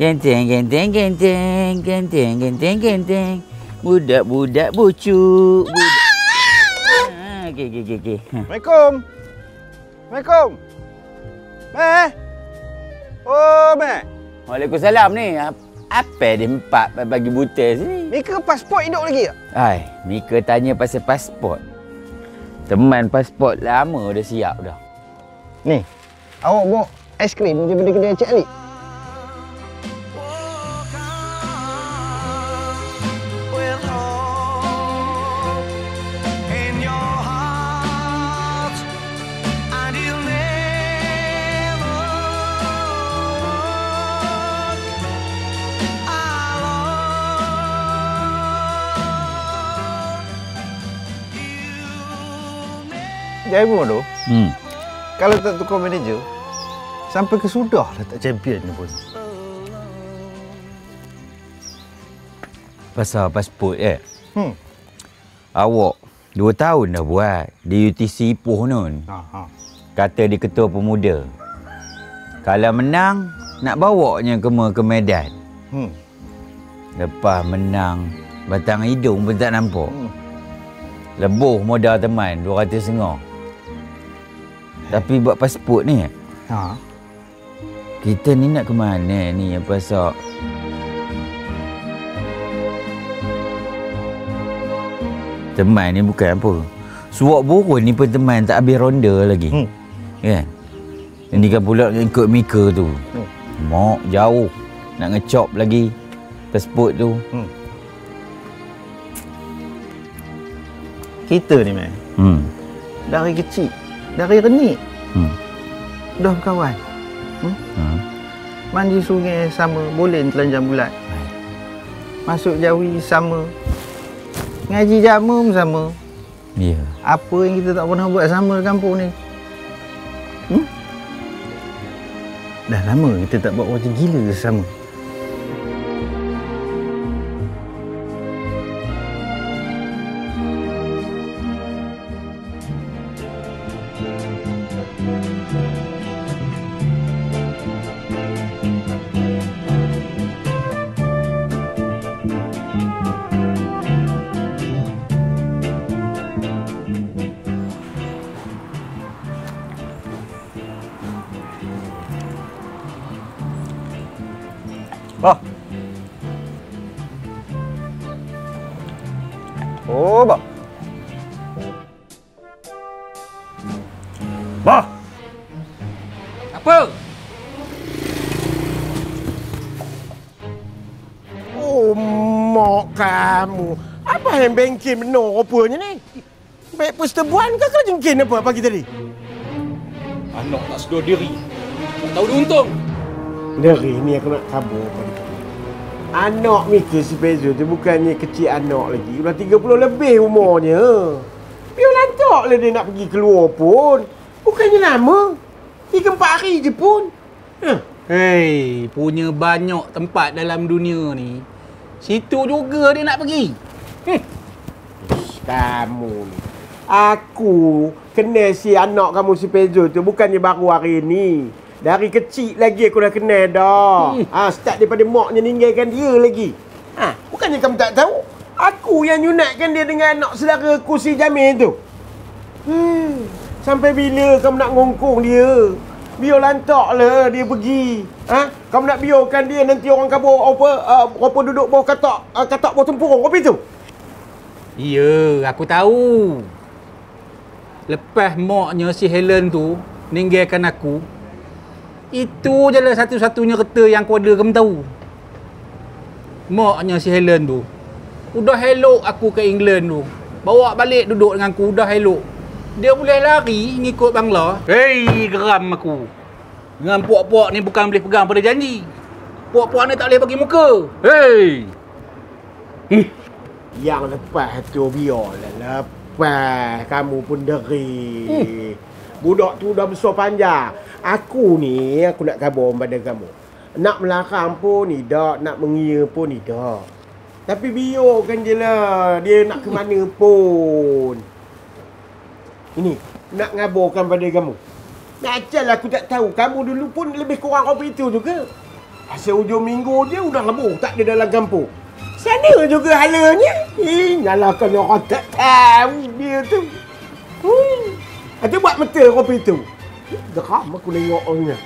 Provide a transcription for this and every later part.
Genteng, genteng, genteng, genteng, genteng, genteng. Budak-budak bucuk. Okey. Assalamualaikum. Assalamualaikum. Meh. Oh, Meh. Waalaikumsalam ni. Apa dia empat bagi buta sini? Mika pasport hidup lagi tak? Ai, Mika tanya pasal pasport. Teman pasport lama dah siap dah. Ni, awak bawa aiskrim daripada kedai Cik Ali. Jaimo tu, kalau tak tukar manager, sampai ke sudah dah tak champion pun. Pasal pasport Awak 2 tahun dah buat di UTC Ipoh nun. Kata di ketua pemuda. Kalau menang, nak bawanya ke Medan. Lepas menang, batang hidung pun tak nampak. Lebuh modal teman 200 Tapi buat pasport ni, kita ni nak ke mana ni pasal teman ni bukan apa. Suak burun ni pun teman tak habis ronda lagi. Kan? Ini kan pula ikut Mika tu. Mak jauh. Nak ngecop lagi pasport tu. Kita ni, Meh. Dari kecil, dari renik. Dah berkawan. Mandi sungai sama, boleh telanjang bulat. Masuk jawi sama. Ngaji jamu pun sama. Ya. Apa yang kita tak pernah buat sama di kampung ni? Dah lama kita tak buat macam gila sama. Bah. Oh, bah. Bah. Apa? Oh, mak kamu. Apa yang bengkel benar rupanya ni? Baik persetubuhan ke jengkin apa pagi tadi? Anak tak sedar diri. Tak tahu dia untung. Dari ni aku nak kabur pada kamu. Anak Mika si Pezo tu bukannya kecil anak lagi. Dah 30 lebih umurnya. Biar lantak lah dia nak pergi keluar pun. Bukannya lama. 3-4 hari je pun. Hei, punya banyak tempat dalam dunia ni. Situ juga dia nak pergi. Kamu ni. Aku kenal si anak kamu si Pezo tu bukannya baru hari ni. Dari kecil lagi aku dah kenal dah. Start daripada maknya ninggalkan dia lagi. Bukannya kamu tak tahu? Aku yang nyunatkan dia dengan anak saudara aku si Jamil tu. Sampai bila kamu nak ngongkong dia? Biar lantaklah dia pergi. Kau nak biarkan dia nanti orang kabur apa duduk bawah katak bawah tempurung kopi tu? Ya, aku tahu. Lepas maknya si Helen tu ninggalkan aku, itu je lah satu-satunya kereta yang aku ada, kamu tahu. Maknya si Helen tu udah elok aku ke England tu, bawa balik duduk dengan aku, udah elok. Dia boleh lari ngikut Bangla. Hei, geram aku. Dengan puak-puak ni bukan boleh pegang pada janji. Puak-puak ni tak boleh bagi muka. Hei. Yang lepas tu biarlah lepas. Kamu pun deri. Budak tu dah besar panjang. Aku nak khabar pada kamu. Nak melarang pun tidak, nak mengira pun tidak. Tapi biarkan je lah. Dia nak ke mana pun. Ini, nak ngabarkan pada kamu. Macam aku tak tahu. Kamu dulu pun lebih kurang kopi itu juga. Asal hujung minggu dia udah lebur tak ada dalam kampung. Sana juga halanya. Nyalakan orang tak tahu dia tu. Ada buat mata kopi tu. Geram aku tengok orangnya.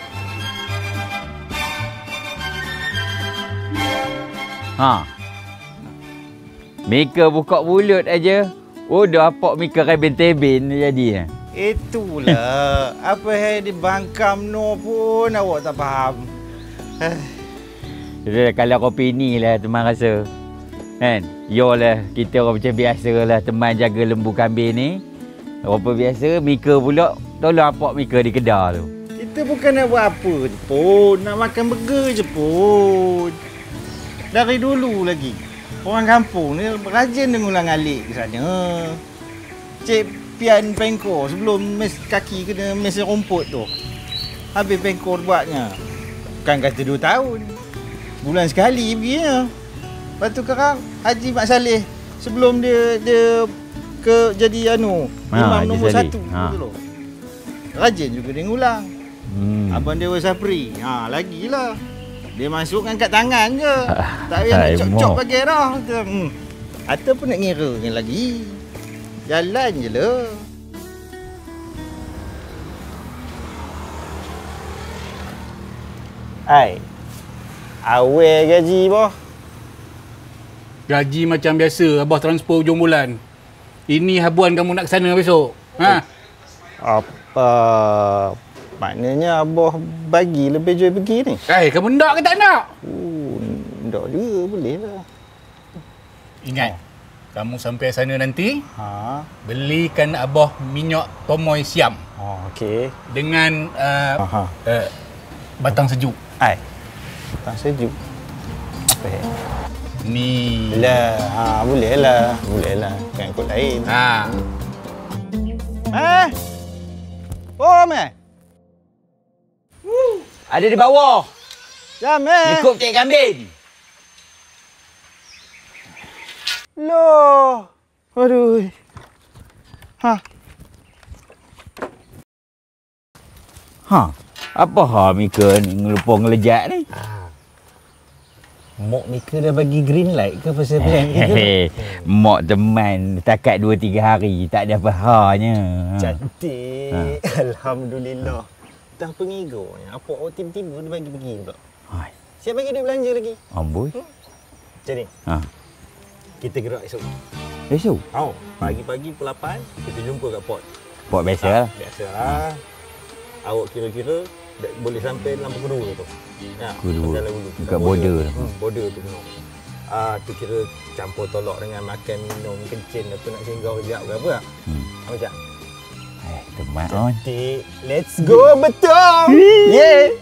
Mika buka mulut aja. Udah apok Mika rebin-tebin jadi. Itulah. Apa yang dibangkam no pun awak tak faham. Kalau kopi ni lah teman rasa. Kan? Yolah kita orang macam biasa lah teman jaga lembu kambing ni. Apa biasa Mika pula tolong apok Mika di kedai tu. Kita bukan nak buat apa je pun. Nak makan burger je pun. Dari dulu lagi. Orang kampung ni rajin dia ngulang alik ke sana. Cik pian pengkor sebelum mes kaki kena mesin rumput tu. Habis pengkor buatnya. Bukan kata 2 tahun. Bulan sekali pergi ya. Lepas tu sekarang Haji Mak Saleh sebelum dia ke jadi imam nombor 1 tu. Rajin juga dia ngulang. Abang dia Wasapri. Lagilah. Dia masuk angkat tangan je. Tak payah nak cop-cop bagi dah. Ataupun nak ngira lagi. Jalan je lah. Hai. Awal gaji boh. Gaji macam biasa, abah transfer hujung bulan. Ini habuan kamu nak ke sana besok. Apa? Maknanya abah bagi lebih jual pergi ni. Kamu nak ke tak nak? Nak juga boleh lah. Ingat, kamu sampai sana nanti, belikan abah minyak tomoy siam. Okey. Dengan batang sejuk. Batang sejuk. Apa ni? Lah, boleh lah. Boleh lah. Kan ikut lain. Ada di bawah. Jam Ikut cik kambing. Loh. Aduh. Apa Mika ni ngelupur ngelejak ni? Mok Mika dah bagi green light ke pasal plan kita? Mok teman takat 2-3 hari tak ada apa-apanya. Cantik. Alhamdulillah. Dah pengigurnya. Apa tiba-tiba dia bagi pergi pula. Siap bagi duit belanja lagi. Amboi. Macam ni. Kita gerak esok. Esok? Pagi-pagi pukul 8 kita jumpa kat port. Port biasa lah. Biasalah. Awak kira-kira boleh sampai dalam pukul 2 tu. Pukul 2. Dekat border tu. Border tu kena. Tu kira campur tolak dengan makan, minum, kencing atau nak singgah kejap ke apa tak? Macam? Teman on. Cantik. Let's go betul. Yeah.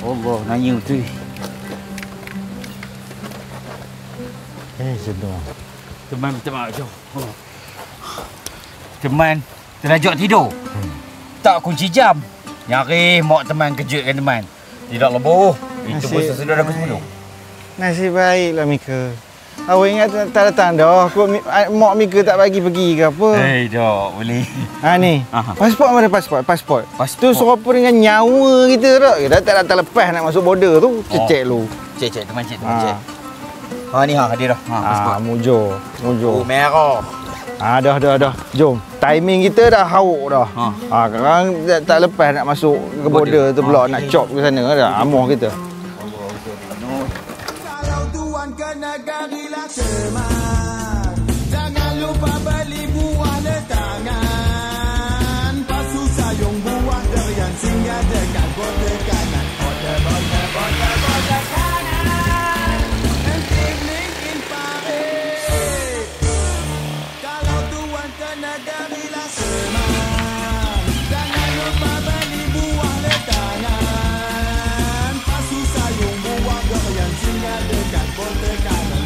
Allah nanya tu. Sedar. Teman minta maaf, jom. Teman terlajak tidur. Tak kunci jam. Nyari mak teman kejutkan teman. Tidak leboh. Itu pun sesedar aku sebelum. Nasib baiklah Mika. Awak ingat tak datang dah. Mak Mika tak bagi pergi ke apa? Tak boleh. Ha ni. Aha. Pasport mana pasport? Tu serupa dengan nyawa kita tak? Kita tak datang lepas nak masuk border tu. Cek lu. Cek teman cek. Ha ni hadir dah. Pasport. Mujo. Oh, merah. Dah. Jom. Timing kita dah hauk dah. Sekarang tak lepas nak masuk ke border tu pula nak chop ke sana dah. Amoh kita. Kalau tuan ke negeri lah teman, jangan lupa beli buah letangan. Pasu sayung buah durian singgah dekat border kanan. Border kanan. And evening in Paris. Kalau tuan ke negeri lah teman, jangan lupa beli buah letangan. Pasu sayung buah durian singgah dekat border kanan.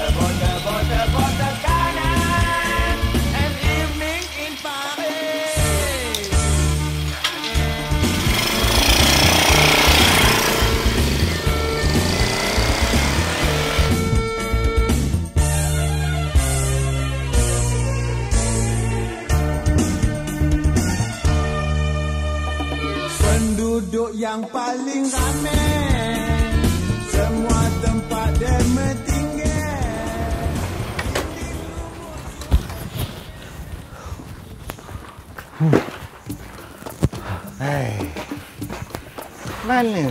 Border kanan. And evening in Paris. Penduduk yang paling ramai, semua tempat demo tinggal. Mana?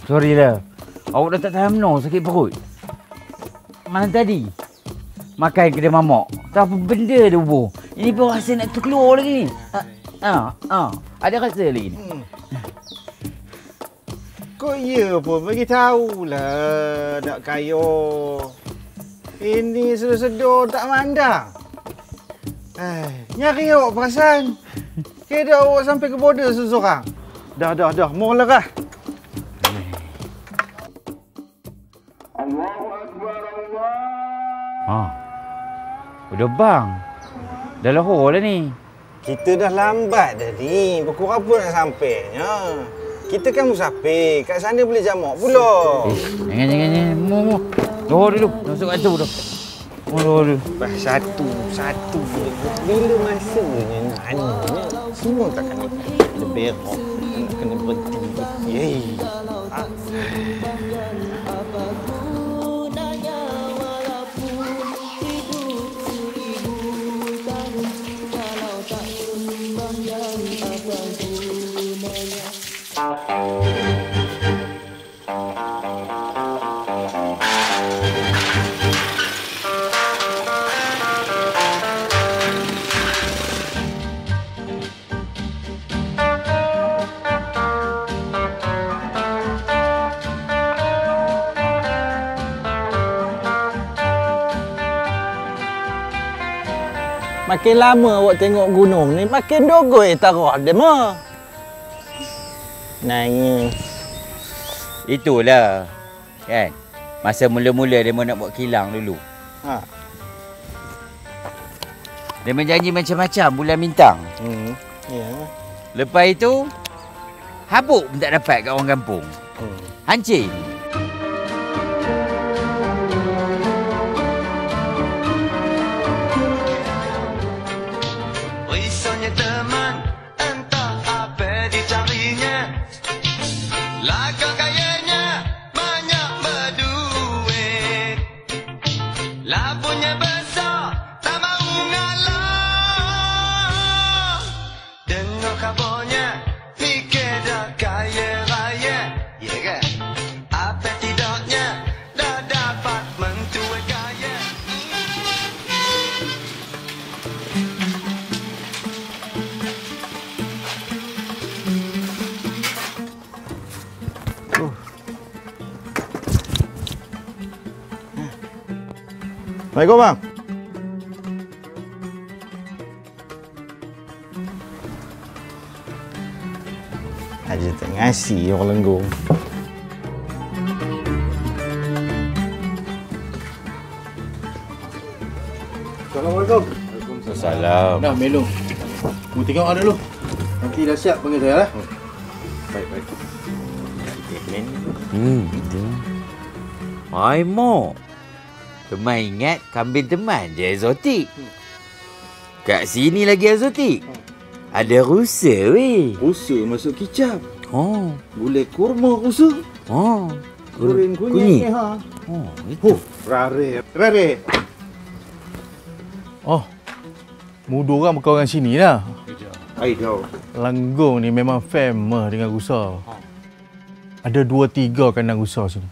Sorry lah. Awak dah tak tahan menang sakit perut. Mana tadi? Makan kedai mamak. Tak apa benda dah bubuh. Ini pun rasa nak terkeluar lagi ni. Ada rasa lagi ni. Kok ya pun bagi tahulah nak kayo. Ini sedar-sedar tak mandang. Nyari awak perasan. Kira awak sampai ke border seorang. Dah. Mula lah. Udah bang. Dah Lahore lah ni. Kita dah lambat dah ni. Pukul apa nak sampainya? Kita kan musafir. Kat sana boleh jamak pula. Jangan. Mu. Lahore dulu. Masuk kat tu dah. Lahore dulu. Satu. Bila masanya nak anunya, semua takkan ada berak. Nak kena berhenti. Yeay. Makin lama awak tengok gunung ni, makin dogoi tarah dia mah. Nangis. Itulah. Kan? Masa mula-mula dia nak buat kilang dulu. Dia menjanji macam-macam bulan bintang. Ya. Lepas itu, habuk pun tak dapat kat orang kampung. Hancur. Risaunya teman, entah apa dicarinya. Lakon kayanya banyak berduit. Labunya besar, tak mau ngalah. Dengar kabarnya, mikir dah kaya raya. Ya kan? Apa tidaknya, dah dapat mentua kaya. Assalamualaikum bang. Aja tak ngasih orang lenggung. Waalaikumsalam. Dah, Melo. Mu tengok dulu. Nanti dah siap panggil saya lah. Baik. Itu. Hai, Mok. Teman ingat kambing teman je eksotik. Kat sini lagi eksotik. Ada rusa, weh. Rusa masuk kicap. Oh. Gulai kurma rusa. Oh. Goreng kunyit. kunyit. Ha. Oh, itu. Rare. Oh, muda orang bukan orang sini lah. Ayo. Langgong ni memang famous dengan rusa. Ada 2-3 kandang rusa sini.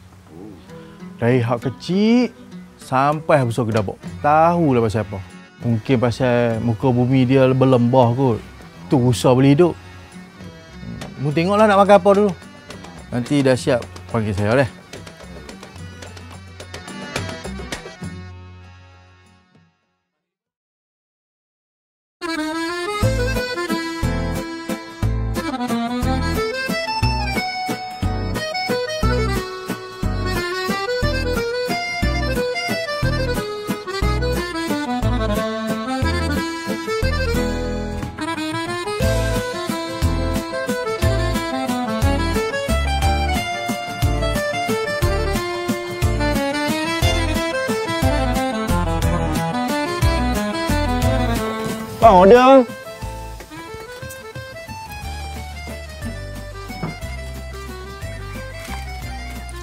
Dari hak kecil sampai hak besar kedabak. Tahulah pasal apa. Mungkin pasal muka bumi dia berlembah kot. Tu rusa boleh hidup. Mu tengoklah nak makan apa dulu. Nanti dah siap panggil saya deh. Bang, order bang.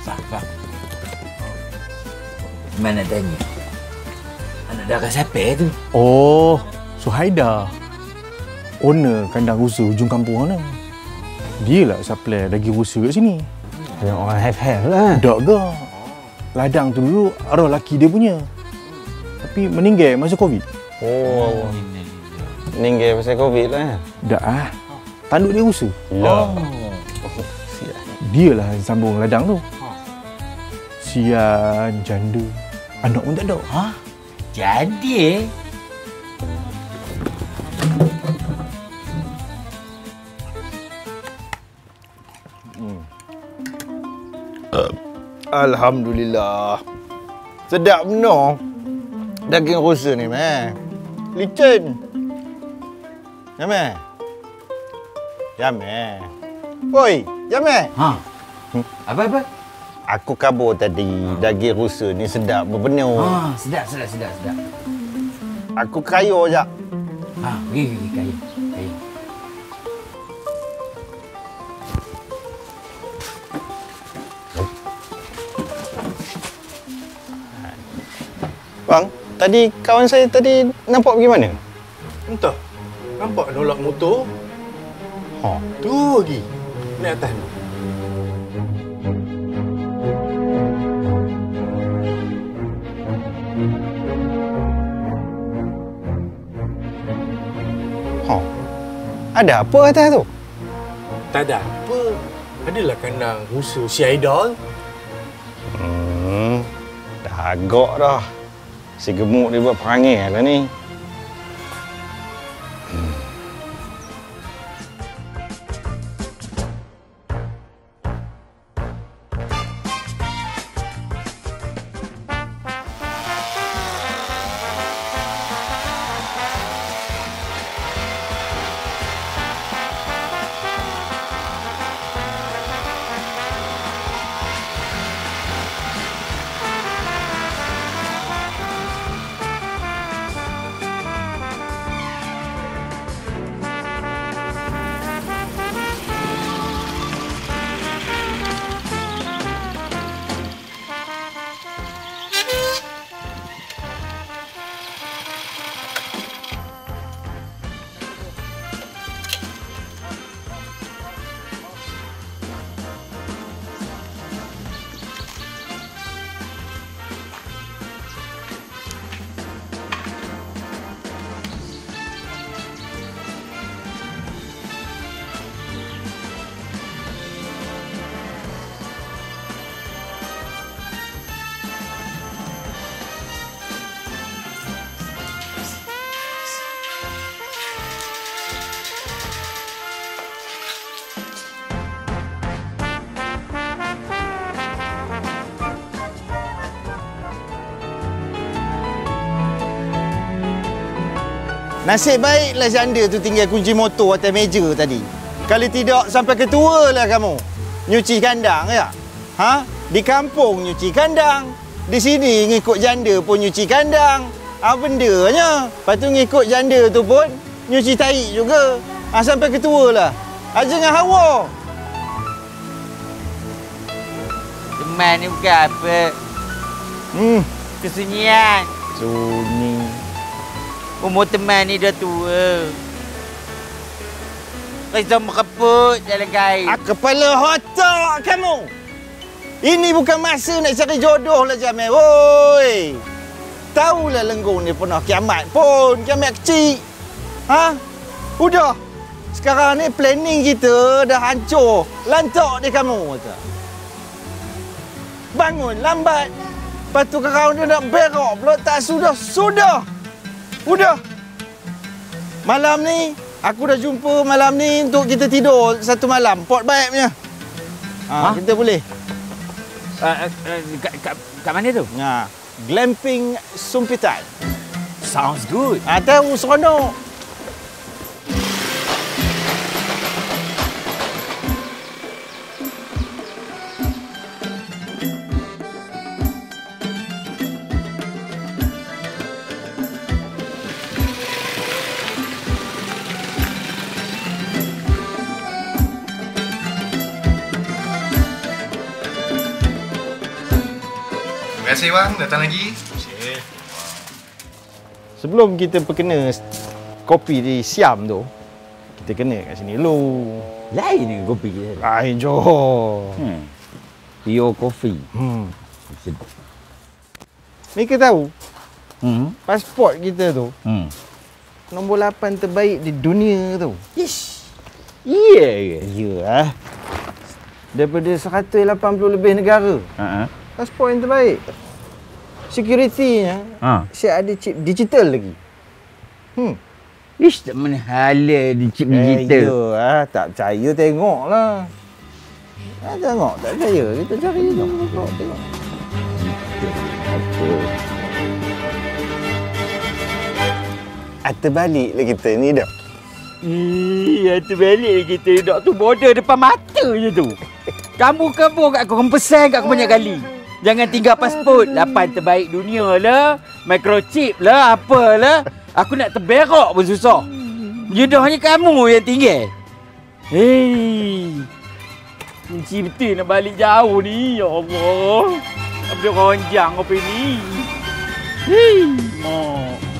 Faham. Mana tanya? Anak darah siapa tu? Oh, Suhaida. Owner kandang rusa hujung kampung mana. Dia lah supply daging rusa kat sini. Yang orang have lah. Tak ke? Ladang tu dulu arwah laki dia punya. Tapi meninggal masa Covid. Oh. Meninggal pasal Covid lah. Tak ah. Tanduk dia rusa. Oh. Dia lah yang sambung ladang tu. Sian, janda. Anak pun tak ada. Ha? Jadi Alhamdulillah. Sedap benar. Daging rusa ni, meh. Licin. Ya, meh. Ya, meh. Oi, ya, meh. Ha? Apa? Aku kabur tadi. Daging rusa ni sedap berpenuh. Ha, sedap. Aku kayu je. Ha, pergi kaya. Bang, tadi kawan saya tadi nampak pergi mana? Entah. Nampak nolak motor? Ha. Tu lagi. Naik atas ni. Ha. Ada apa atas tu? Tak ada apa. Adalah kandang rusa si Aida tu. Dah agak dah. Si gemuk dia buat perangai lah ni. Nasib baiklah janda tu tinggal kunci motor atas meja tadi. Kalau tidak sampai ketua lah kamu. Nyuci kandang ya? Ha? Di kampung nyuci kandang. Di sini ngikut janda pun nyuci kandang. Apa bendanya? Lepas tu ngikut janda tu pun nyuci tahi juga. Sampai ketua lah. Jangan hawa. Teman ni bukan apa. Kesunyian. Sunyi. Umur teman ni dah tua. Rasa mereput dalam kain. Kepala otak kamu. Ini bukan masa nak cari jodoh lah Jamil. Woi. Tahulah Lenggong ni pernah kiamat pun. Kiamat kecil. Ha? Udah. Sekarang ni planning kita dah hancur. Lantak dia kamu. Kata. Bangun lambat. Lepas tu kau dia nak berak pula. Tak sudah. Udah. Malam ni, aku dah jumpa malam ni untuk kita tidur satu malam. Port baik punya. Kita boleh. Kat mana tu? Glamping Sumpitan. Sounds good. Tahu seronok. Terima kasih bang, datang lagi. Sebelum kita perkena kopi di Siam tu, kita kena kat sini dulu. Lain dengan kopi kita. Jom. Pure coffee. Mereka tahu pasport kita tu nombor 8 terbaik di dunia tu. Ish. Ya. Ya. Daripada 180 lebih negara. Pasport yang terbaik. Security-nya siap ada chip digital lagi. Ish, tak mana halal di chip digital. Tak percaya tengoklah. Tengok, tak percaya. Kita cari tengok. Terbalik lah kita ni dah. Terbalik lah kita dah tu. Border depan mata je tu. Kamu kat aku. Kamu pesan kat aku banyak kali. Jangan tinggal pasport. 8 terbaik dunia lah. Microchip lah. Apalah. Aku nak terberak pun susah. Judahnya kamu yang tinggal. Kunci betul nak balik jauh ni. Ya Allah. Apa dia ronjang apa ni. Mak.